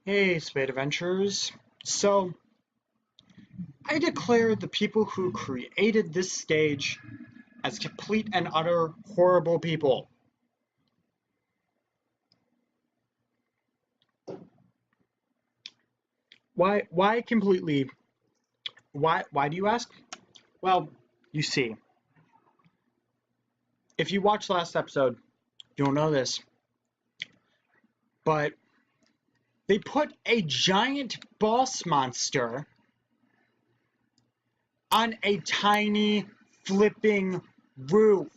Hey, Spade Adventures. So, I declare the people who created this stage as complete and utter horrible people. Why completely? Why do you ask? Well, you see, if you watched last episode, you'll know this, but they put a giant boss monster on a tiny flipping roof.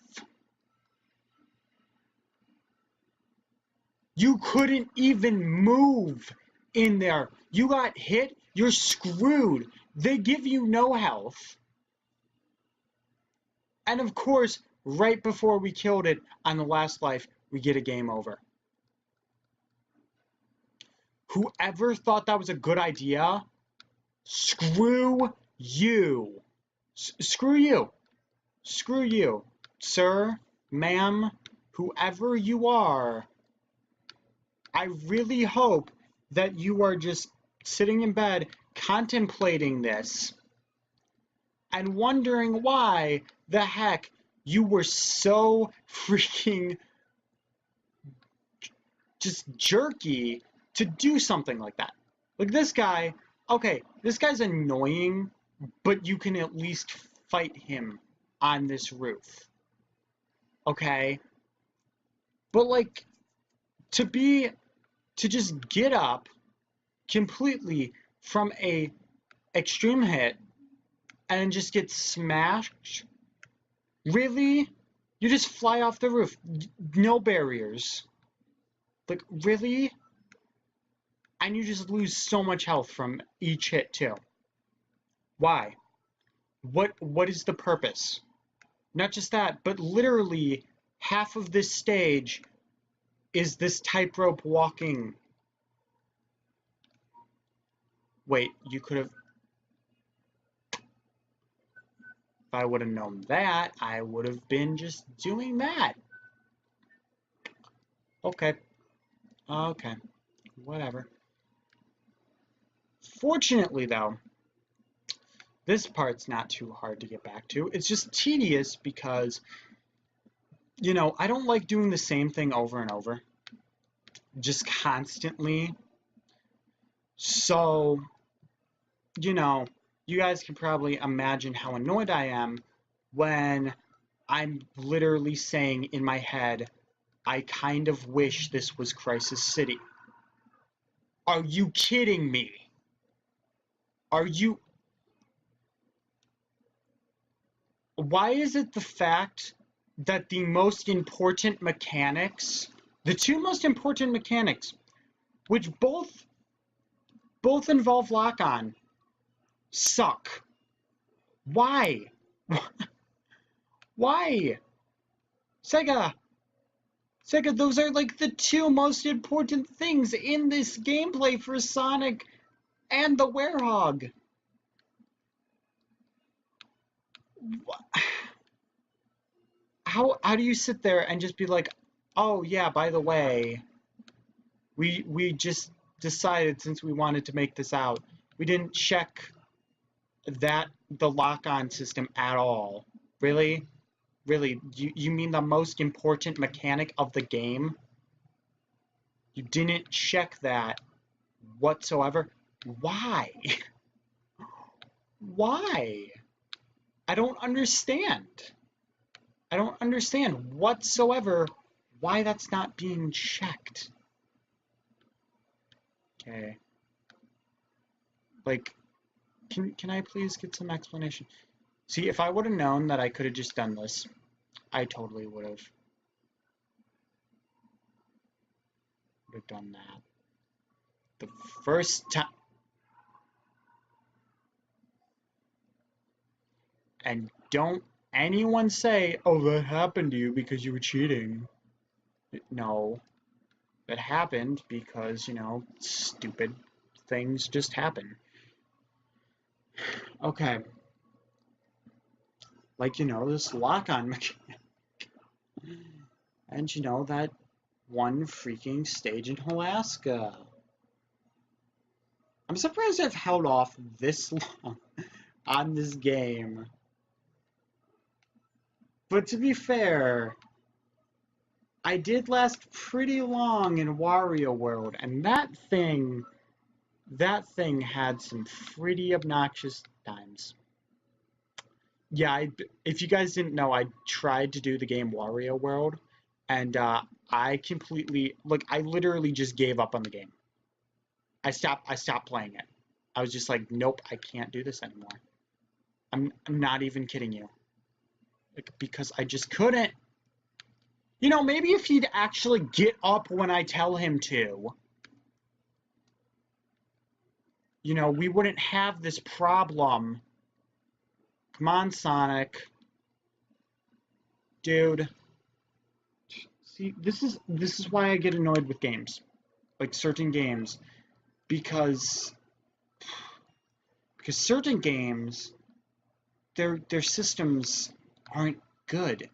You couldn't even move in there. You got hit, you're screwed. They give you no health. And of course, right before we killed it on the last life, we get a game over. Whoever thought that was a good idea, screw you. Screw you. Screw you. Sir, ma'am, whoever you are. I really hope that you are just sitting in bed contemplating this and wondering why the heck you were so freaking just jerky to do something like that. Like this guy, okay, this guy's annoying, but you can at least fight him on this roof. Okay? But like to just get up completely from a extreme hit and just get smashed? Really? You just fly off the roof. No barriers. Like, really? And you just lose so much health from each hit, too. Why? What is the purpose? Not just that, but literally half of this stage is this tightrope walking. Wait, you could have... If I would have known that, I would have been just doing that. Okay. Okay. Whatever. Fortunately, though, this part's not too hard to get back to. It's just tedious because, I don't like doing the same thing over and over, just constantly. So, you guys can probably imagine how annoyed I am when I'm literally saying in my head, I kind of wish this was Crisis City. Are you kidding me? Are you... Why is it the fact that the most important mechanics, the two most important mechanics, which both involve lock-on, suck? Why? Why? Sega, those are like the two most important things in this gameplay for Sonic and the Werehog. How do you sit there and just be like, oh yeah, by the way, we just decided since we wanted to make this out, we didn't check that the lock-on system at all. Really? Really? You mean the most important mechanic of the game? You didn't check that whatsoever? Why? Why? I don't understand. I don't understand whatsoever why that's not being checked. Okay. Like, can I please get some explanation? See, if I would have known that I could have just done this, I totally would have done that. The first time. And don't anyone say, oh, that happened to you because you were cheating. No. That happened because, stupid things just happen. Okay. Like, this lock-on mechanic. And, that one freaking stage in Alaska. I'm surprised I've held off this long on this game. But to be fair, I did last pretty long in Wario World, and that thing had some pretty obnoxious times. Yeah, if you guys didn't know, I tried to do the game Wario World, and I completely, like, I literally just gave up on the game. I stopped playing it. I was just like, nope, I can't do this anymore. I'm not even kidding you. Like, because I just couldn't. You know, maybe if he'd actually get up when I tell him to, you know, we wouldn't have this problem. Come on, Sonic. Dude. See, this is why I get annoyed with games. Like certain games. Because certain games, their systems aren't good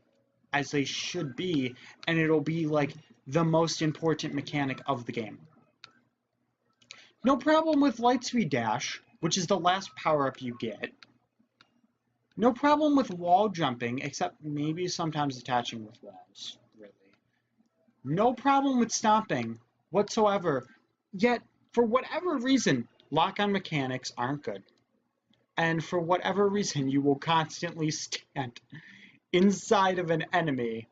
as they should be, and it'll be like the most important mechanic of the game. No problem with Lightspeed Dash, which is the last power-up you get. No problem with wall jumping, except maybe sometimes attaching with walls, really. No problem with stomping whatsoever, yet, for whatever reason, lock-on mechanics aren't good. And for whatever reason, you will constantly stand inside of an enemy.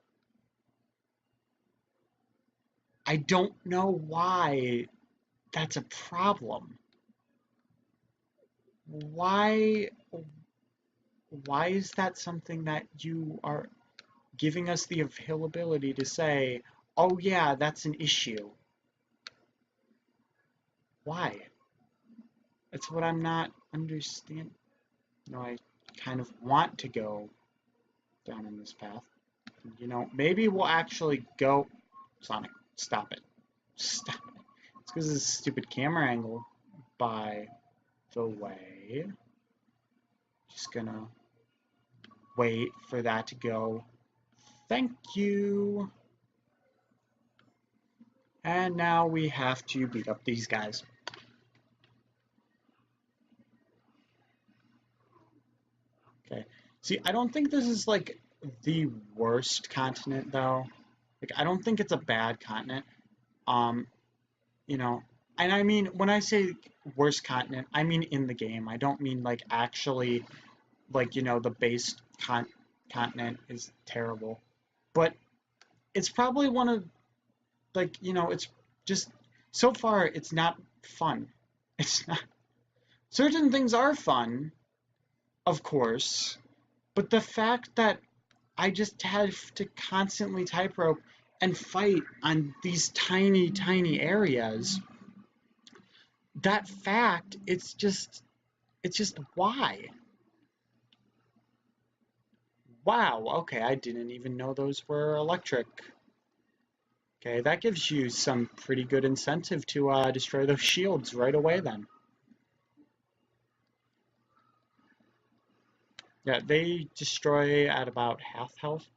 I don't know why that's a problem. Why is that something that you are giving us the availability to say, oh yeah, that's an issue? Why? That's what I'm not understanding. No, I kind of want to go down in this path. You know, maybe we'll actually go... Sonic, stop it. Stop it. It's because of this stupid camera angle, by the way. Just gonna wait for that to go. Thank you. And now we have to beat up these guys. Okay. See, I don't think this is like the worst continent though. Like I don't think it's a bad continent. Um, you know, and I mean when I say worst continent, I mean in the game. I don't mean like actually like, you know, the base continent is terrible. But it's probably one of like, you know, it's just so far it's not fun. It's not. Certain things are fun, of course, but the fact that I just have to constantly tightrope and fight on these tiny, tiny areas, that fact, it's just why? Wow, okay, I didn't even know those were electric. Okay, that gives you some pretty good incentive to destroy those shields right away then. Yeah, they destroy at about half health,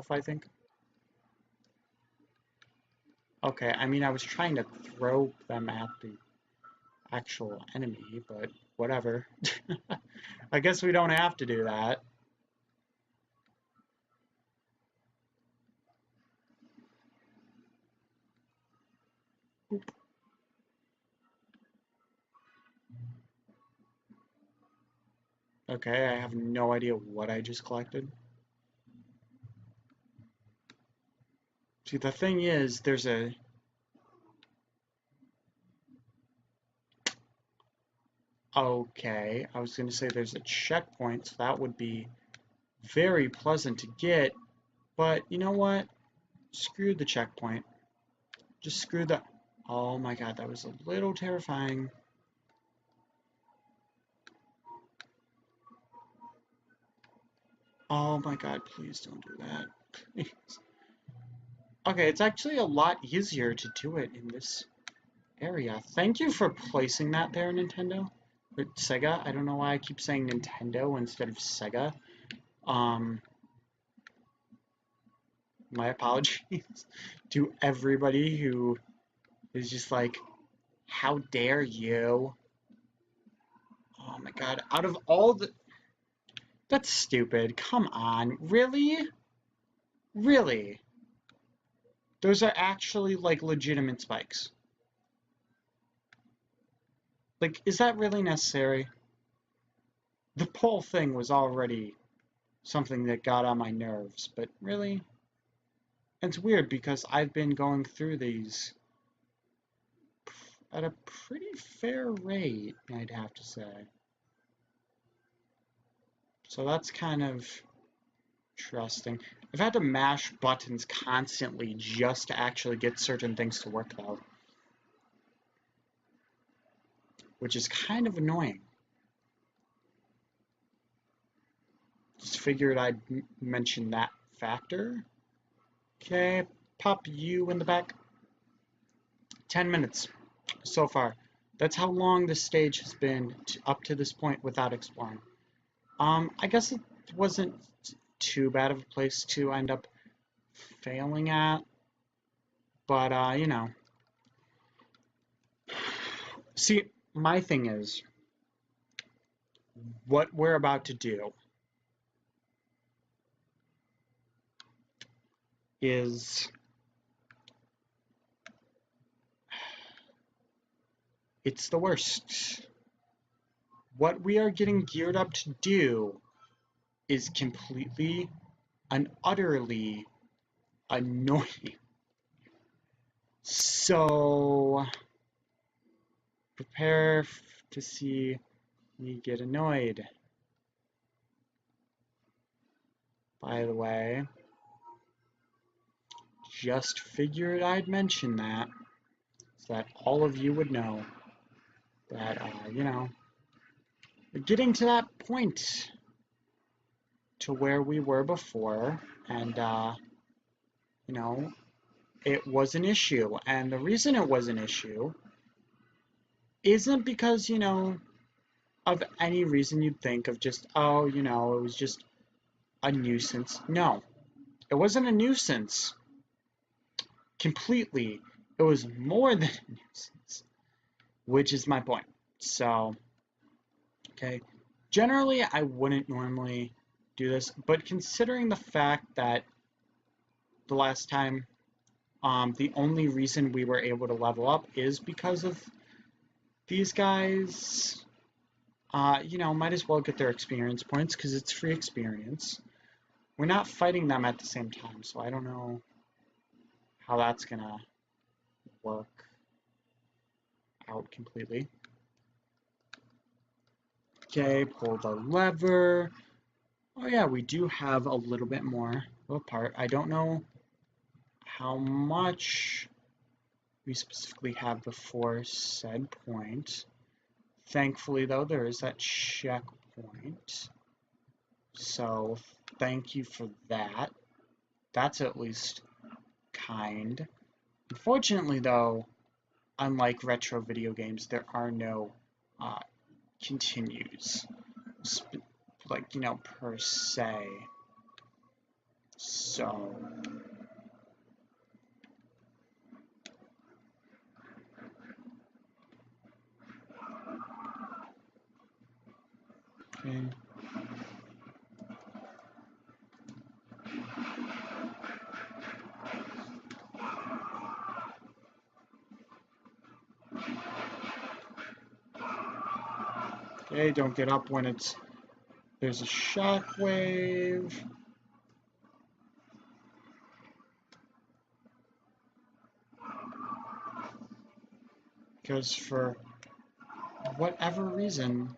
I think. Okay, I mean, I was trying to throw them at the actual enemy, but whatever. I guess we don't have to do that. Okay, I have no idea what I just collected. See, the thing is, there's a... Okay, I was going to say there's a checkpoint, so that would be very pleasant to get, but you know what? Screw the checkpoint. Just screw the... Oh my god, that was a little terrifying. Oh my god, please don't do that. Please. Okay, it's actually a lot easier to do it in this area. Thank you for placing that there, Nintendo. Or Sega. I don't know why I keep saying Nintendo instead of Sega. My apologies to everybody who is just like, How dare you? Oh my god, out of all the... That's stupid. Come on. Really? Really? Those are actually, like, legitimate spikes. Like, is that really necessary? The pole thing was already something that got on my nerves, but really? It's weird because I've been going through these at a pretty fair rate, I'd have to say. So that's kind of interesting. I've had to mash buttons constantly just to actually get certain things to work, though. Which is kind of annoying. Just figured I'd mention that factor. Okay, pop you in the back. 10 minutes so far. That's how long this stage has been up to this point without exploring. I guess it wasn't too bad of a place to end up failing at, but, you know. See, my thing is, what we're about to do is... It's the worst. What we are getting geared up to do is completely and utterly annoying. So, prepare to see me get annoyed. By the way, just figured I'd mention that so that all of you would know that, you know, we're getting to that point to where we were before, and, you know, it was an issue. And the reason it was an issue isn't because, you know, of any reason you'd think of just, oh, you know, it was just a nuisance. No, it wasn't a nuisance. Completely. It was more than a nuisance, which is my point. So, okay. Generally, I wouldn't normally do this, but considering the fact that the last time, the only reason we were able to level up is because of these guys, you know, might as well get their experience points because it's free experience. We're not fighting them at the same time, so I don't know how that's gonna work out completely. Okay, pull the lever. Oh yeah, we do have a little bit more of a part. I don't know how much we specifically have before said point. Thankfully, though, there is that checkpoint. So, thank you for that. That's at least kind. Unfortunately, though, unlike retro video games, there are no continues, like, you know, per se. So, okay. Okay, don't get up when there's a shockwave. Because for whatever reason,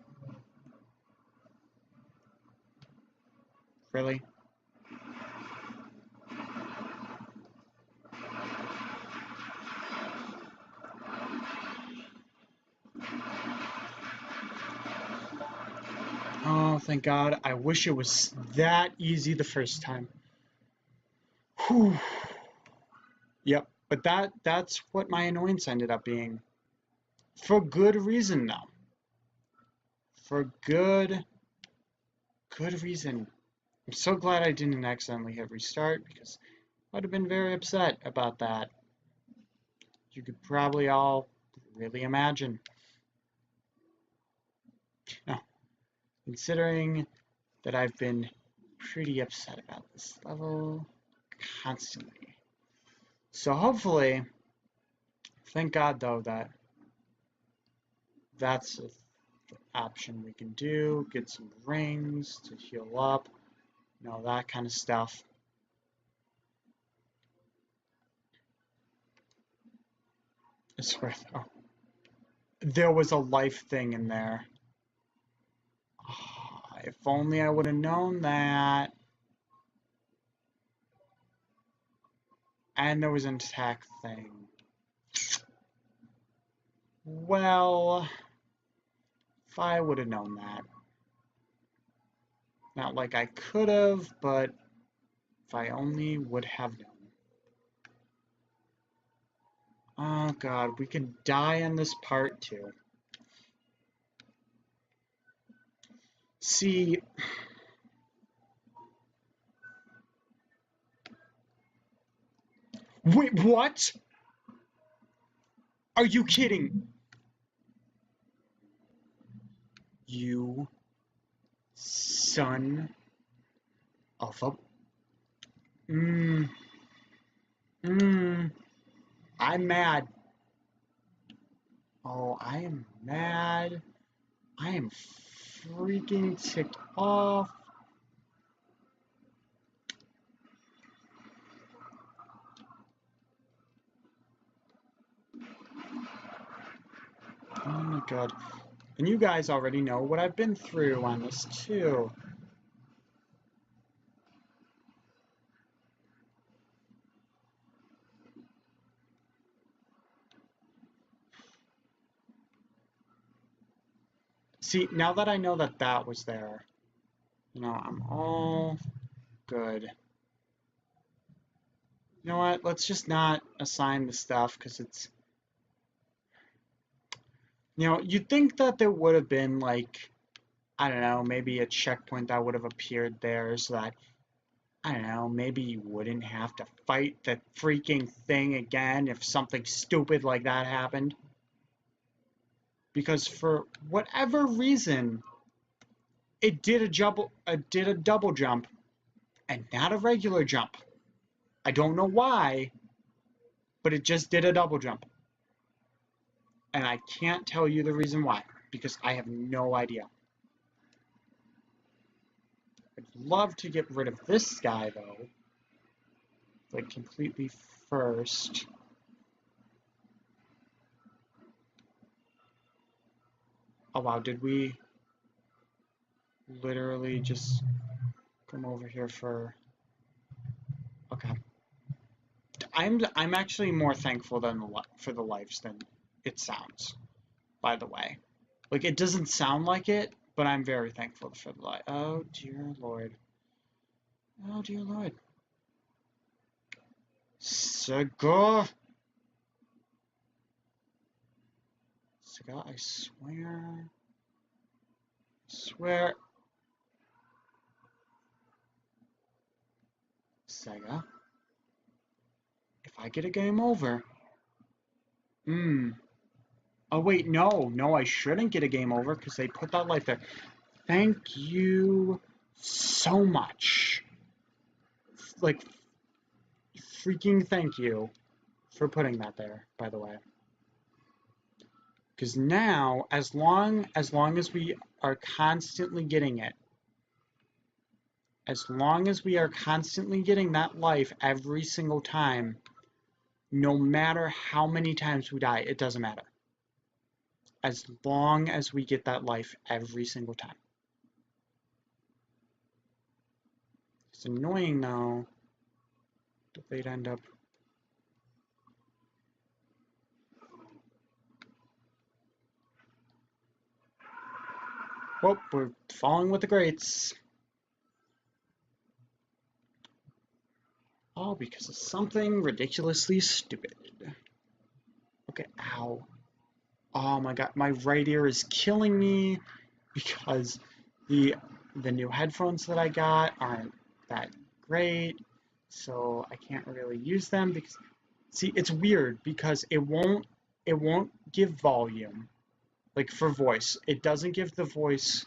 really? Oh, thank God. I wish it was that easy the first time. Whew. Yep, but that's what my annoyance ended up being. For good reason, though. For good reason. I'm so glad I didn't accidentally hit restart, because I would have been very upset about that. You could probably all really imagine. Now, considering that I've been pretty upset about this level constantly. So hopefully, thank God though that that's an option we can do. Get some rings to heal up, you know, that kind of stuff. I swear though, there was a life thing in there. Oh, if only I would have known that. And there was an attack thing. Well, if I would have known that. Not like I could have, but if I only would have known. Oh god, we can die in this part too. See, wait, what? Are you kidding? You son of a... I'm mad. Oh, I am mad. I am freaking ticked off. Oh my god. And you guys already know what I've been through on this too. See, now that I know that that was there, you know, I'm all good. You know what? Let's just not assign the stuff because it's... You know, you'd think that there would have been, like, I don't know, maybe a checkpoint that would have appeared there so that, I don't know, maybe you wouldn't have to fight the freaking thing again if something stupid like that happened. Because for whatever reason, it did a double jump and not a regular jump. I don't know why, but it just did a double jump. And I can't tell you the reason why, because I have no idea. I'd love to get rid of this guy, though. Like, completely first. Oh, wow, did we literally just come over here for... Okay. I'm actually more thankful for the lives than it sounds, by the way. Like, it doesn't sound like it, but I'm very thankful for the life. Oh, dear Lord. Oh, dear Lord. Sega, I swear. Swear. Sega. If I get a game over. Oh, wait, no. No, I shouldn't get a game over because they put that life there. Thank you so much. Like, freaking thank you for putting that there, by the way. Because now, as long as we are constantly getting it, as long as we are constantly getting that life every single time, no matter how many times we die, it doesn't matter. As long as we get that life every single time. It's annoying though that they'd end up... Well, we're falling with the greats. All because of something ridiculously stupid. Okay, ow. Oh my god, my right ear is killing me because the new headphones that I got aren't that great, so I can't really use them because... See, it's weird because it won't it won't give volume, like for voice. It doesn't give the voice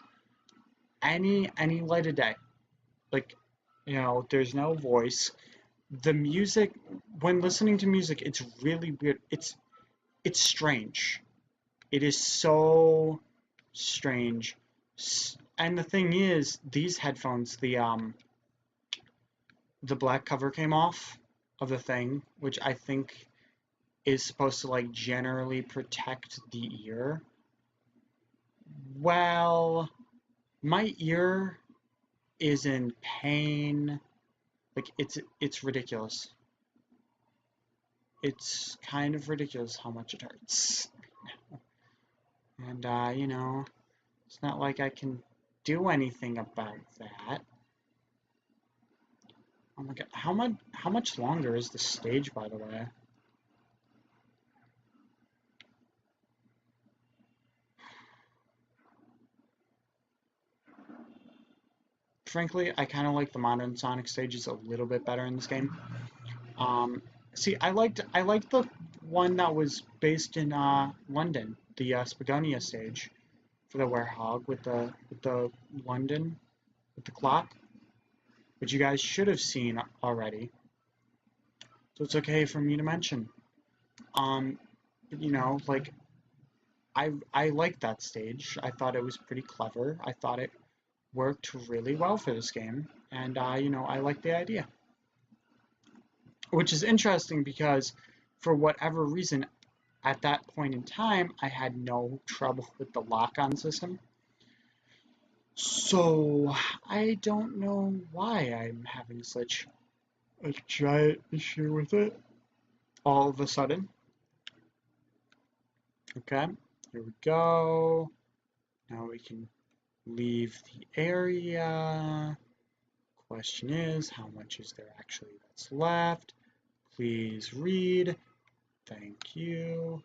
any light of day. Like, you know, there's no voice. The music, when listening to music, it's really weird. It's strange. It is so strange. And the thing is, these headphones, the black cover came off of the thing, which I think is supposed to like generally protect the ear. Well, my ear is in pain. Like it's ridiculous. It's kind of ridiculous how much it hurts. And you know, it's not like I can do anything about that. Oh my god, how much longer is the stage, by the way? Frankly, I kind of like the modern Sonic stages a little bit better in this game. See, I liked the one that was based in London, the Spagonia stage for the Werehog with the London with the clock, which you guys should have seen already. So it's okay for me to mention. Um, you know, like I liked that stage. I thought it was pretty clever. I thought it worked really well for this game, and you know, I like the idea. Which is interesting because for whatever reason, at that point in time, I had no trouble with the lock-on system. So I don't know why I'm having such a giant issue with it all of a sudden. Okay, here we go. Now we can leave the area. Question is, how much is there actually that's left? Please read. Thank you.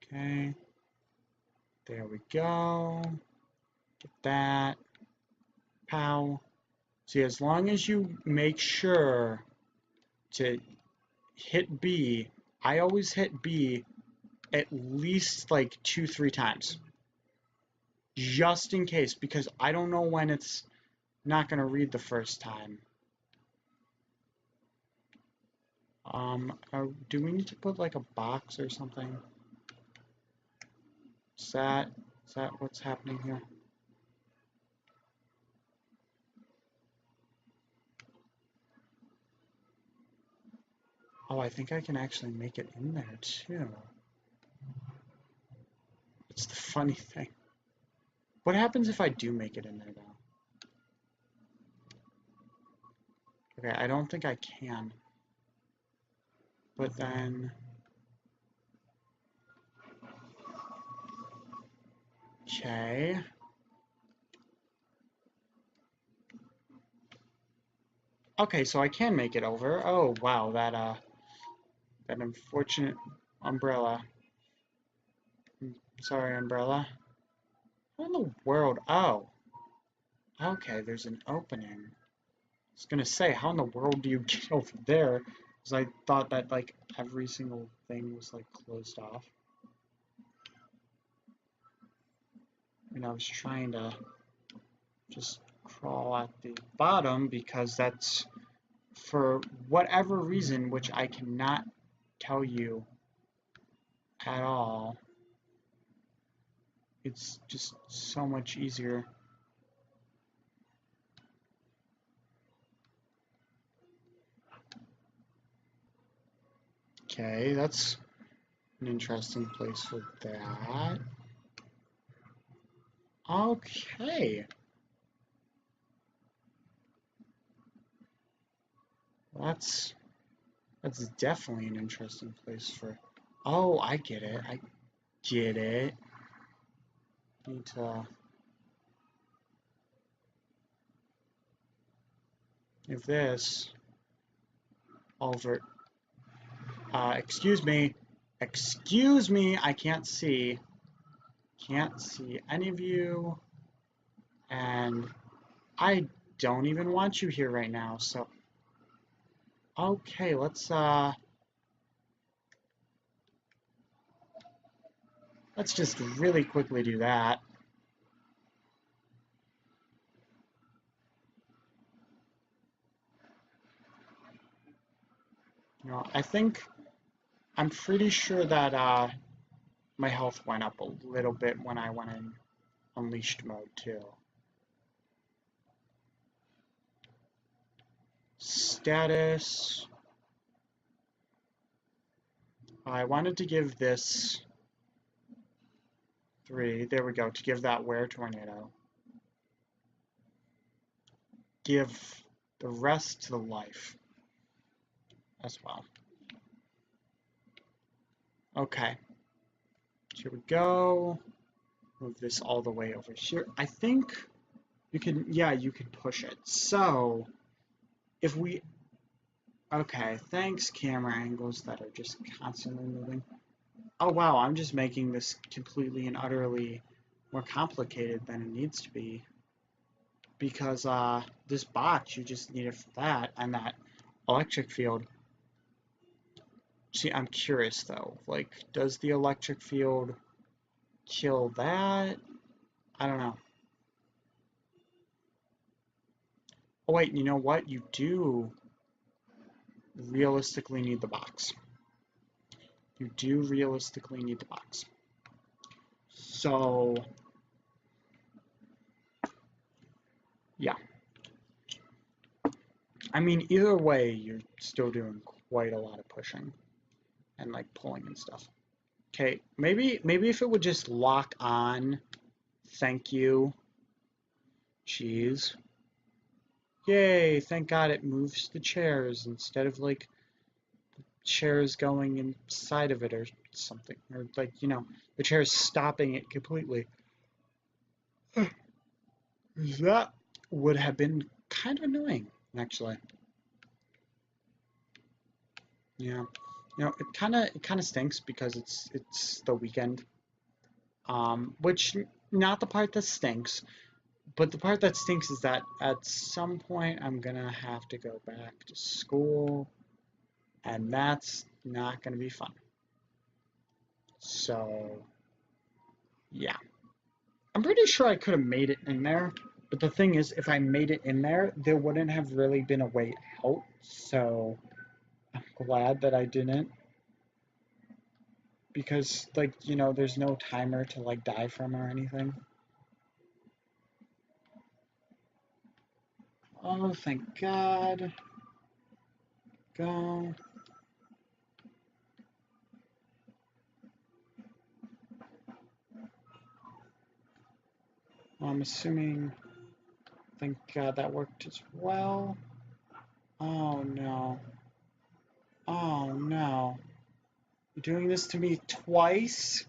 Okay. There we go. Get that. Pow. See, as long as you make sure to hit B, I always hit B at least like 2, 3 times. Just in case, because I don't know when it's not going to read the first time. Do we need to put like a box or something? Is that what's happening here? Oh, I think I can actually make it in there too. It's the funny thing. What happens if I do make it in there though? Okay, I don't think I can. But then... Okay. Okay, so I can make it over. Oh, wow, that unfortunate umbrella. Sorry, umbrella. How in the world? Oh. Okay, there's an opening. I was gonna say, how in the world do you get over there? Because I thought that, like, every single thing was, like, closed off. And I was trying to just crawl at the bottom because that's, for whatever reason, which I cannot tell you at all, it's just so much easier. Okay, that's an interesting place for that. Okay. That's definitely an interesting place for... Oh, I get it. I get it. Need to... If this over... excuse me. Excuse me, I can't see. Can't see any of you. And I don't even want you here right now, so... Okay, let's Let's just really quickly do that. You know, I'm pretty sure that my health went up a little bit when I went in Unleashed mode too. Status. I wanted to give this 3. There we go. To give that Were Tornado. Give the rest to the life as well. Okay. Here we go. Move this all the way over here. I think you can, yeah, you can push it. So, if we, okay, thanks camera angles that are just constantly moving. Oh wow, I'm just making this completely and utterly more complicated than it needs to be. Because this box, you just need it for that, and that electric field. See, I'm curious though, like, does the electric field kill that? I don't know. Oh wait, you know what? You do realistically need the box. You do realistically need the box. So, yeah. I mean, either way, you're still doing quite a lot of pushing and like pulling and stuff. Okay, maybe if it would just lock on, thank you, cheese. Yay, thank God it moves the chairs instead of like chairs going inside of it or something. Or like, you know, the chair's stopping it completely. That would have been kind of annoying, actually. Yeah. You know, it kind of stinks because it's the weekend. Which not the part that stinks, but the part that stinks is that at some point I'm gonna have to go back to school, and that's not gonna be fun. So, yeah. I'm pretty sure I could have made it in there, but the thing is, if I made it in there, there wouldn't have really been a way out, so I'm glad that I didn't. Because, like, you know, there's no timer to, like, die from or anything. Oh, thank God. Go. I'm assuming, thank God that worked as well. Oh, no. Oh, no. You're doing this to me twice?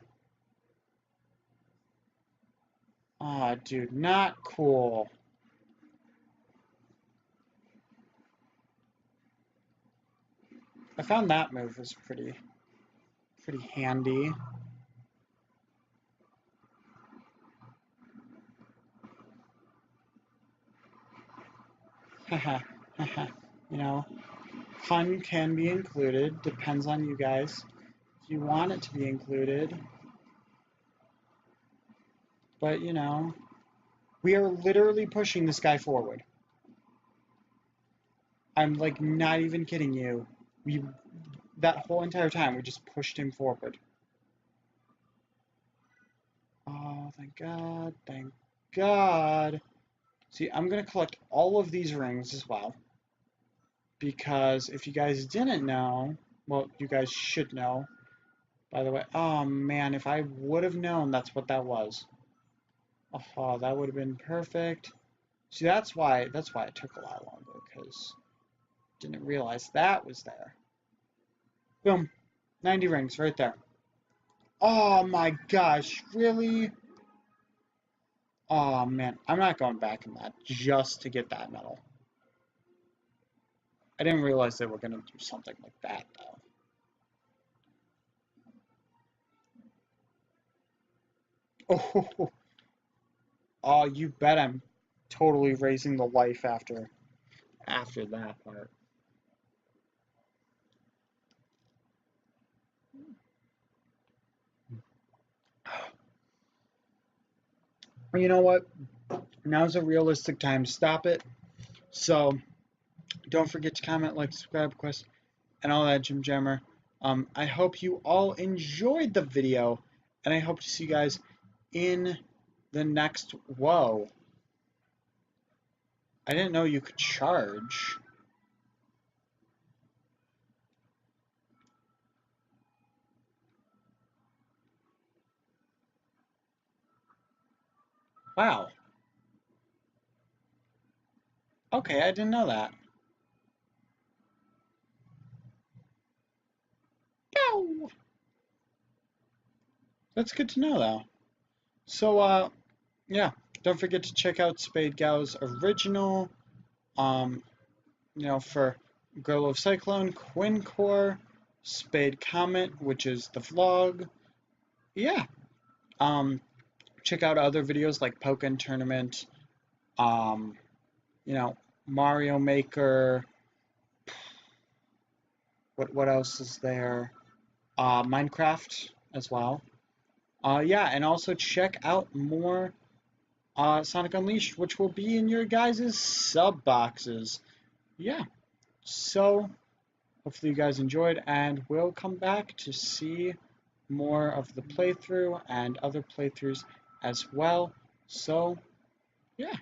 Aw, oh, dude, not cool. I found that move was pretty handy. Haha, haha. You know, fun can be included. Depends on you guys. If you want it to be included. But, you know, we are literally pushing this guy forward. I'm, like, not even kidding you. That whole entire time, we just pushed him forward. Oh, thank God, thank God. See, I'm going to collect all of these rings as well. Because if you guys didn't know, well, you guys should know, by the way. Oh, man, if I would have known that's what that was. Oh, that would have been perfect. See, that's why it took a lot longer, because I didn't realize that was there. Boom. 90 rings right there. Oh my gosh, really? Oh man, I'm not going back in that just to get that medal. I didn't realize they were going to do something like that, though. Oh, oh, you bet I'm totally raising the life after that part. you know what? Now's a realistic time to stop it. So don't forget to comment, like, subscribe, request, and all that, Jim Jammer. I hope you all enjoyed the video, and I hope to see you guys in the next. Whoa. I didn't know you could charge. Wow. Okay, I didn't know that. Pew! That's good to know, though. So, yeah, don't forget to check out Spade Gal's original, um, for Girl of Cyclone, Quincore, Spade Comet, which is the vlog. Yeah, um, check out other videos like Pokken Tournament, um, you know, Mario Maker. What else is there? Minecraft as well. Yeah, and also check out more Sonic Unleashed, which will be in your guys' sub boxes. Yeah, so hopefully you guys enjoyed, and we'll come back to see more of the playthrough and other playthroughs as well. So, yeah.